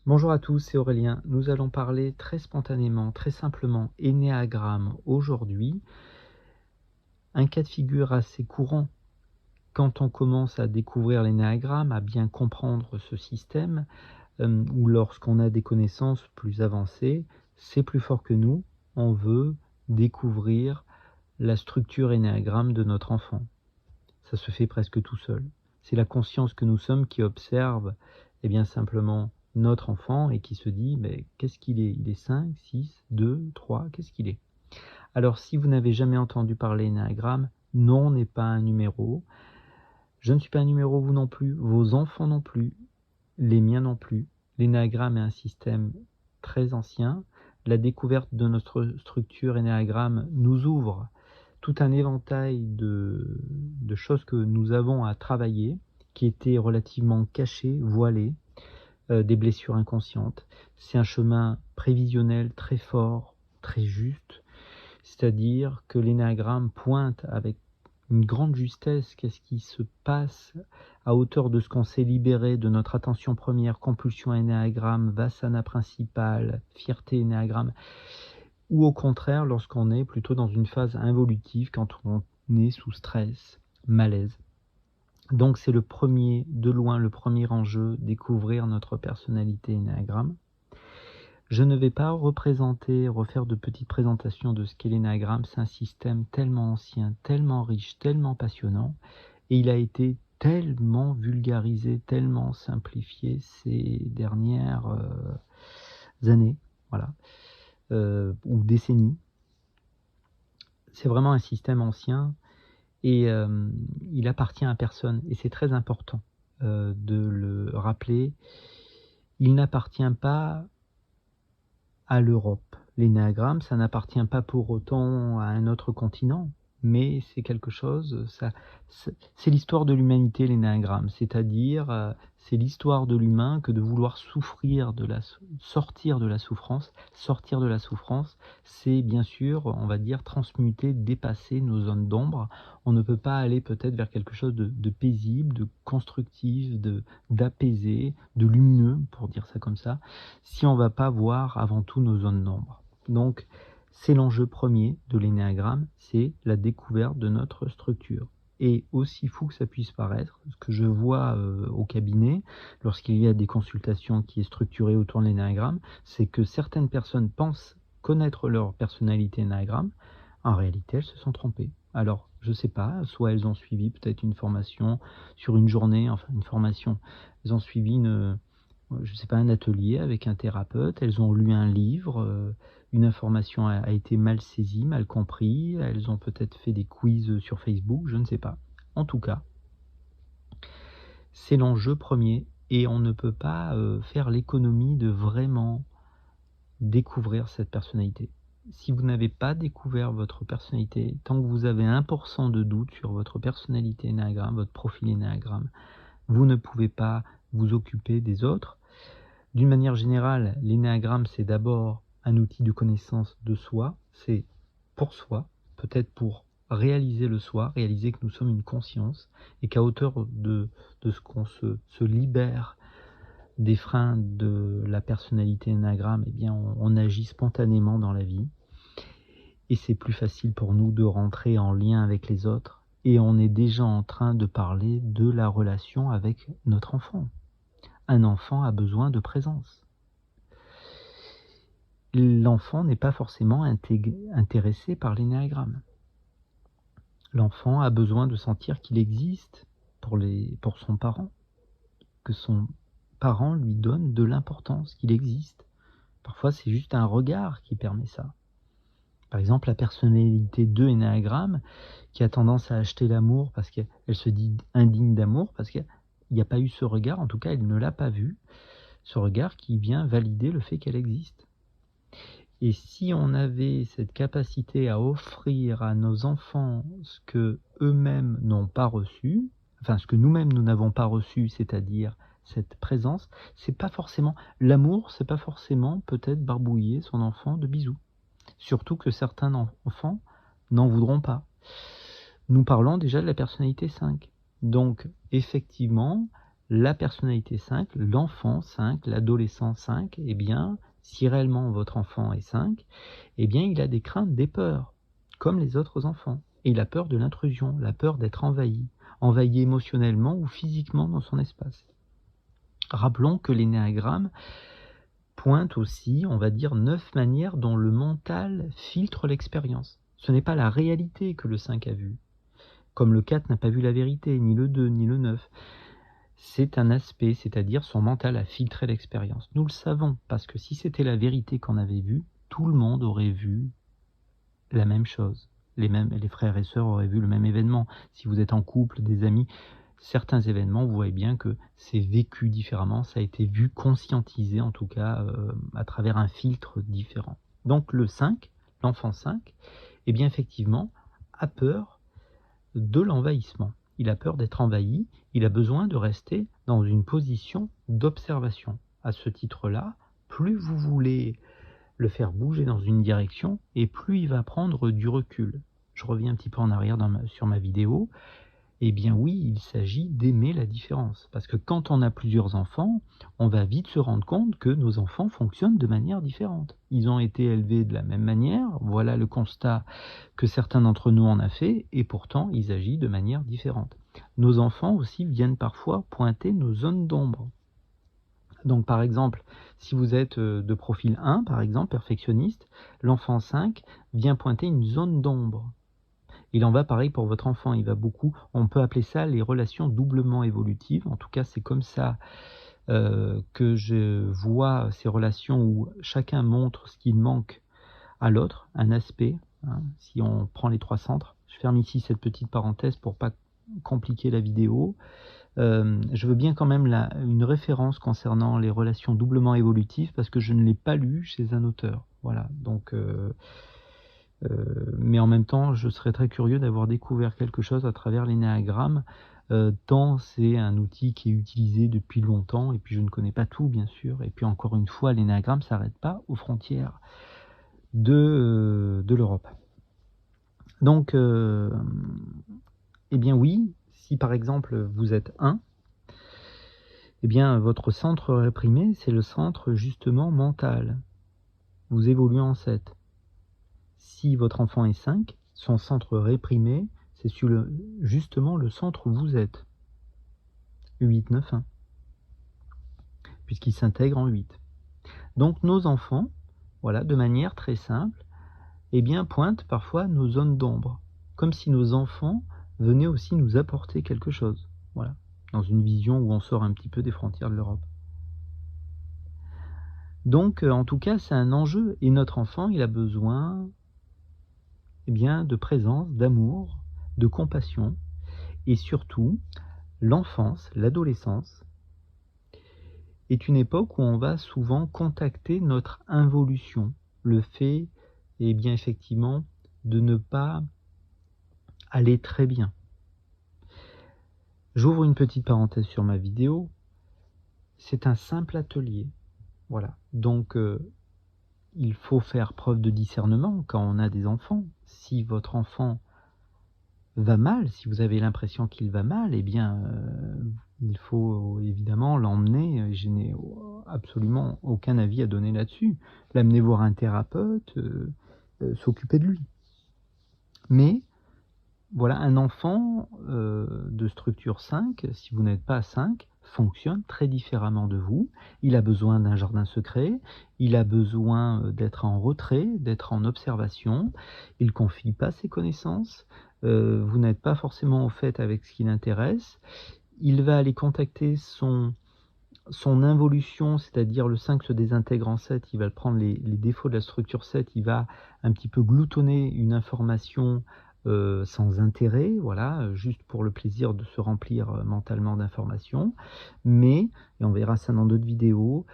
Bonjour à tous, c'est Aurélien. Nous allons parler très spontanément, très simplement, énéagramme aujourd'hui. Un cas de figure assez courant quand on commence à découvrir l'énéagramme, à bien comprendre ce système, ou lorsqu'on a des connaissances plus avancées, c'est plus fort que nous. On veut découvrir la structure énéagramme de notre enfant. Ça se fait presque tout seul. C'est la conscience que nous sommes qui observe bien simplement notre enfant et qui se dit mais qu'est-ce qu'il est? Il est 5, 6, 2, 3, qu'est-ce qu'il est? Alors si vous n'avez jamais entendu parler énéagramme, non n'est pas un numéro. Je ne suis pas un numéro, vous non plus, vos enfants non plus, les miens non plus. L'énéagramme est un système très ancien. La découverte de notre structure énéagramme nous ouvre tout un éventail de choses que nous avons à travailler, qui étaient relativement cachées, voilées, des blessures inconscientes. C'est un chemin prévisionnel très fort, très juste, c'est-à-dire que l'énéagramme pointe avec une grande justesse qu'est-ce qui se passe à hauteur de ce qu'on s'est libéré de notre attention première, compulsion énéagramme, vassana principale, fierté énéagramme, ou au contraire lorsqu'on est plutôt dans une phase involutive, quand on est sous stress, malaise. Donc c'est le premier, de loin le premier enjeu, découvrir notre personnalité énéagramme. Je ne vais pas refaire de petites présentations de ce qu'est l'énéagramme. C'est un système tellement ancien, tellement riche, tellement passionnant, et il a été tellement vulgarisé, tellement simplifié ces dernières années, voilà, ou décennies. C'est vraiment un système ancien et il appartient à personne, et c'est très important de le rappeler. Il n'appartient pas à l'Europe. L'énéagramme, ça n'appartient pas pour autant à un autre continent, mais c'est quelque chose, c'est l'histoire de l'humanité, l'énéagramme, c'est-à-dire c'est l'histoire de l'humain que de vouloir sortir de la souffrance, c'est bien sûr, on va dire, transmuter, dépasser nos zones d'ombre. On ne peut pas aller peut-être vers quelque chose de paisible, de constructif, d'apaisé, de lumineux, pour dire ça comme ça, si on ne va pas voir avant tout nos zones d'ombre. Donc, c'est l'enjeu premier de l'énéagramme, c'est la découverte de notre structure. Et aussi fou que ça puisse paraître, ce que je vois au cabinet, lorsqu'il y a des consultations qui est structurées autour de l'énéagramme, c'est que certaines personnes pensent connaître leur personnalité énéagramme. En réalité, elles se sont trompées. Alors, je ne sais pas, soit elles ont suivi peut-être une formation sur une journée, enfin une formation, elles ont suivi je sais pas, un atelier avec un thérapeute, elles ont lu un livre, une information a été mal saisie, mal comprise, elles ont peut-être fait des quiz sur Facebook, je ne sais pas. En tout cas, c'est l'enjeu premier, et on ne peut pas faire l'économie de vraiment découvrir cette personnalité. Si vous n'avez pas découvert votre personnalité, tant que vous avez 1% de doute sur votre personnalité énéagramme, votre profil énéagramme, vous ne pouvez pas vous occuper des autres. D'une manière générale, l'énéagramme, c'est d'abord un outil de connaissance de soi, c'est pour soi, peut-être pour réaliser le soi, réaliser que nous sommes une conscience, et qu'à hauteur de ce qu'on se libère des freins de la personnalité énéagramme, eh bien on agit spontanément dans la vie, et c'est plus facile pour nous de rentrer en lien avec les autres, et on est déjà en train de parler de la relation avec notre enfant. Un enfant a besoin de présence. L'enfant n'est pas forcément intéressé par l'énéagramme. L'enfant a besoin de sentir qu'il existe pour son parent, que son parent lui donne de l'importance, qu'il existe. Parfois, c'est juste un regard qui permet ça. Par exemple, la personnalité 2 énéagramme, qui a tendance à acheter l'amour parce qu'elle se dit indigne d'amour, parce qu'il n'y a pas eu ce regard, en tout cas, elle ne l'a pas vu, ce regard qui vient valider le fait qu'elle existe. Et si on avait cette capacité à offrir à nos enfants ce que eux-mêmes n'ont pas reçu, enfin ce que nous-mêmes nous n'avons pas reçu, c'est-à-dire cette présence, c'est pas forcément l'amour, c'est pas forcément peut-être barbouiller son enfant de bisous. Surtout que certains enfants n'en voudront pas. Nous parlons déjà de la personnalité 5. Donc effectivement, la personnalité 5, l'enfant 5, l'adolescent 5, eh bien, si réellement votre enfant est 5, eh bien, il a des craintes, des peurs, comme les autres enfants. Et il a peur de l'intrusion, la peur d'être envahi, envahi émotionnellement ou physiquement dans son espace. Rappelons que l'énéagramme pointe aussi, on va dire, 9 manières dont le mental filtre l'expérience. Ce n'est pas la réalité que le 5 a vue, comme le 4 n'a pas vu la vérité, ni le 2, ni le 9. C'est un aspect, c'est-à-dire son mental a filtré l'expérience. Nous le savons, parce que si c'était la vérité qu'on avait vue, tout le monde aurait vu la même chose. Les frères et sœurs auraient vu le même événement. Si vous êtes en couple, des amis, certains événements, vous voyez bien que c'est vécu différemment, ça a été vu, conscientisé en tout cas, à travers un filtre différent. Donc le 5, l'enfant 5, eh bien effectivement, a peur de l'envahissement. Il a peur d'être envahi, il a besoin de rester dans une position d'observation. À ce titre-là, plus vous voulez le faire bouger dans une direction, et plus il va prendre du recul. Je reviens un petit peu en arrière sur ma vidéo. Eh bien oui, il s'agit d'aimer la différence. Parce que quand on a plusieurs enfants, on va vite se rendre compte que nos enfants fonctionnent de manière différente. Ils ont été élevés de la même manière, voilà le constat que certains d'entre nous en ont fait, et pourtant ils agissent de manière différente. Nos enfants aussi viennent parfois pointer nos zones d'ombre. Donc par exemple, si vous êtes de profil 1, par exemple, perfectionniste, l'enfant 5 vient pointer une zone d'ombre. Il en va pareil pour votre enfant, il va beaucoup, on peut appeler ça les relations doublement évolutives, en tout cas c'est comme ça que je vois ces relations où chacun montre ce qu'il manque à l'autre, un aspect, hein, si on prend les 3 centres. Je ferme ici cette petite parenthèse pour pas compliquer la vidéo. Je veux bien quand même une référence concernant les relations doublement évolutives parce que je ne l'ai pas lu chez un auteur. Voilà, donc mais en même temps, je serais très curieux d'avoir découvert quelque chose à travers l'énéagramme, tant c'est un outil qui est utilisé depuis longtemps, et puis je ne connais pas tout, bien sûr. Et puis encore une fois, l'énéagramme ne s'arrête pas aux frontières de l'Europe. Donc, eh bien oui, si par exemple vous êtes 1, eh bien votre centre réprimé, c'est le centre justement mental. Vous évoluez en 7. Si votre enfant est 5, son centre réprimé, c'est justement le centre où vous êtes. 8, 9, 1. Puisqu'il s'intègre en 8. Donc nos enfants, voilà, de manière très simple, eh bien, pointent parfois nos zones d'ombre. Comme si nos enfants venaient aussi nous apporter quelque chose. Voilà. Dans une vision où on sort un petit peu des frontières de l'Europe. Donc, en tout cas, c'est un enjeu. Et notre enfant, il a besoin eh bien, de présence, d'amour, de compassion. Et surtout, l'enfance, l'adolescence, est une époque où on va souvent contacter notre involution. Le fait, eh bien, effectivement, de ne pas aller très bien. J'ouvre une petite parenthèse sur ma vidéo. C'est un simple atelier. Voilà. Donc, il faut faire preuve de discernement quand on a des enfants. Si votre enfant va mal, si vous avez l'impression qu'il va mal, eh bien, il faut évidemment l'emmener. Je n'ai absolument aucun avis à donner là-dessus. L'amener voir un thérapeute, s'occuper de lui. Mais, voilà, un enfant de structure 5, si vous n'êtes pas 5, fonctionne très différemment de vous. Il a besoin d'un jardin secret, il a besoin d'être en retrait, d'être en observation, il ne confie pas ses connaissances, vous n'êtes pas forcément au fait avec ce qui l'intéresse, il va aller contacter son involution, c'est-à-dire le 5 se désintègre en 7, il va prendre les défauts de la structure 7, il va un petit peu gloutonner une information sans intérêt, voilà, juste pour le plaisir de se remplir mentalement d'informations, mais, et on verra ça dans d'autres vidéos,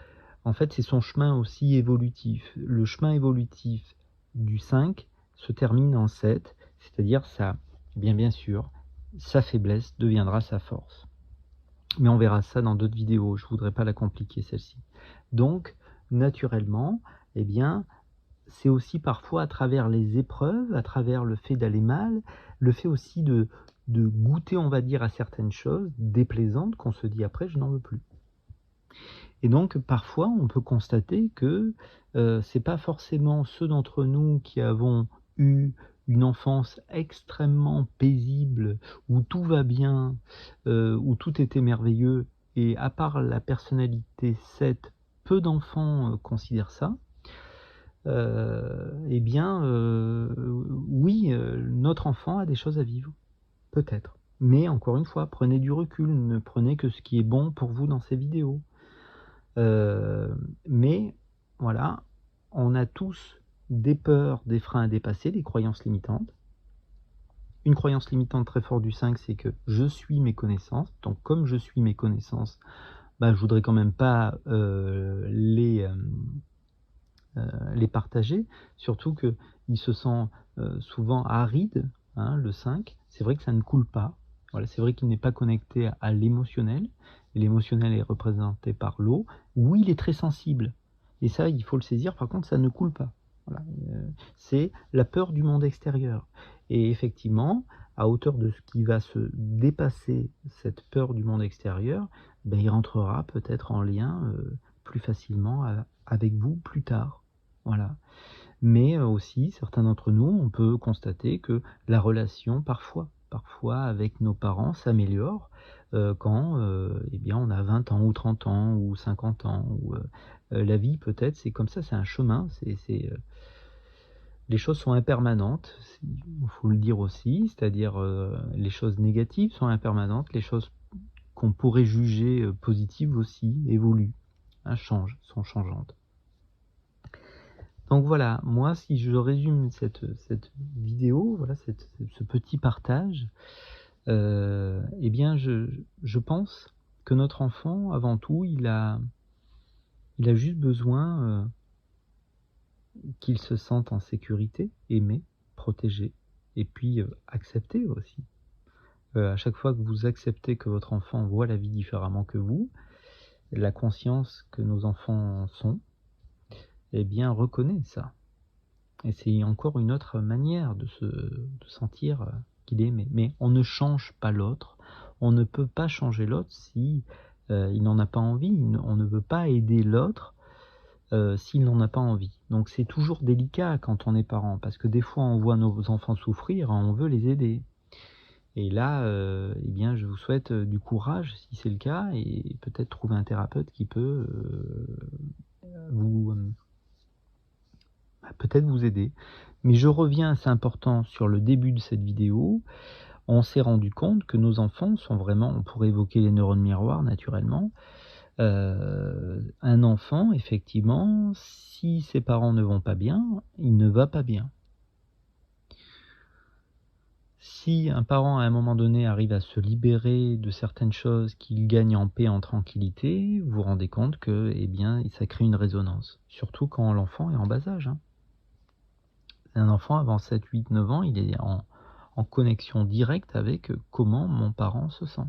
en fait c'est son chemin aussi évolutif. Le chemin évolutif du 5 se termine en 7, c'est-à-dire ça, bien sûr, sa faiblesse deviendra sa force. Mais on verra ça dans d'autres vidéos, je ne voudrais pas la compliquer celle-ci. Donc, naturellement, eh bien, c'est aussi parfois à travers les épreuves, à travers le fait d'aller mal, le fait aussi de de goûter, on va dire, à certaines choses déplaisantes qu'on se dit après, je n'en veux plus. Et donc, parfois, on peut constater que c'est pas forcément ceux d'entre nous qui avons eu une enfance extrêmement paisible, où tout va bien, où tout était merveilleux, et à part la personnalité 7, peu d'enfants considèrent ça. Eh bien, oui, notre enfant a des choses à vivre, peut-être. Mais encore une fois, prenez du recul, ne prenez que ce qui est bon pour vous dans ces vidéos. Mais voilà, on a tous des peurs, des freins à dépasser, des croyances limitantes. Une croyance limitante très forte du 5, c'est que je suis mes connaissances. Donc comme je suis mes connaissances, bah, je voudrais quand même pas les partager, surtout qu'il se sent souvent aride, hein, le 5. C'est vrai que ça ne coule pas. Voilà, c'est vrai qu'il n'est pas connecté à l'émotionnel. L'émotionnel est représenté par l'eau. Oui, il est très sensible. Et ça, il faut le saisir. Par contre, ça ne coule pas. Voilà. C'est la peur du monde extérieur. Et effectivement, à hauteur de ce qui va se dépasser cette peur du monde extérieur, ben, il rentrera peut-être en lien plus facilement avec vous plus tard. Voilà. Mais aussi, certains d'entre nous, on peut constater que la relation, parfois avec nos parents s'améliore quand eh bien, on a 20 ans ou 30 ans ou 50 ans. Ou, la vie, peut-être, c'est comme ça, c'est un chemin. Les choses sont impermanentes, il faut le dire aussi, c'est-à-dire les choses négatives sont impermanentes, les choses qu'on pourrait juger positives aussi évoluent, hein, changent, sont changeantes. Donc voilà, moi si je résume cette vidéo, voilà, ce petit partage, eh bien je pense que notre enfant, avant tout, il a juste besoin qu'il se sente en sécurité, aimé, protégé, et puis accepté aussi. À chaque fois que vous acceptez que votre enfant voit la vie différemment que vous, la conscience que nos enfants sont, eh bien reconnaît ça. Et c'est encore une autre manière de sentir qu'il est aimé. Mais on ne change pas l'autre. On ne peut pas changer l'autre si il n'en a pas envie. On ne veut pas aider l'autre s'il n'en a pas envie. Donc c'est toujours délicat quand on est parent, parce que des fois on voit nos enfants souffrir, on veut les aider. Et là, eh bien, je vous souhaite du courage si c'est le cas, et peut-être trouver un thérapeute qui peut peut-être vous aider. Mais je reviens, c'est important, sur le début de cette vidéo. On s'est rendu compte que nos enfants sont vraiment, on pourrait évoquer les neurones miroirs naturellement. Un enfant, effectivement, si ses parents ne vont pas bien, il ne va pas bien. Si un parent à un moment donné arrive à se libérer de certaines choses, qu'il gagne en paix, en tranquillité, vous vous rendez compte que, eh bien, ça crée une résonance. Surtout quand l'enfant est en bas âge, hein. Un enfant avant 7, 8, 9 ans, il est en connexion directe avec comment mon parent se sent.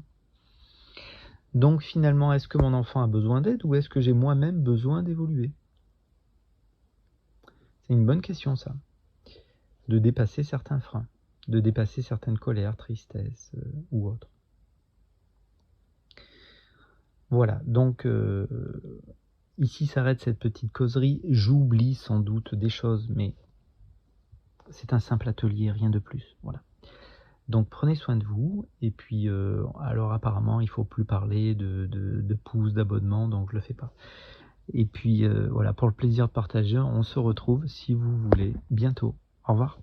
Donc finalement, est-ce que mon enfant a besoin d'aide ou est-ce que j'ai moi-même besoin d'évoluer? C'est une bonne question, ça. De dépasser certains freins, de dépasser certaines colères, tristesses ou autres. Voilà, donc ici s'arrête cette petite causerie. J'oublie sans doute des choses, mais c'est un simple atelier, rien de plus. Voilà. Donc prenez soin de vous, et puis alors apparemment il faut plus parler de pouces, d'abonnements, donc je le fais pas. Et puis voilà, pour le plaisir de partager, on se retrouve si vous voulez bientôt. Au revoir.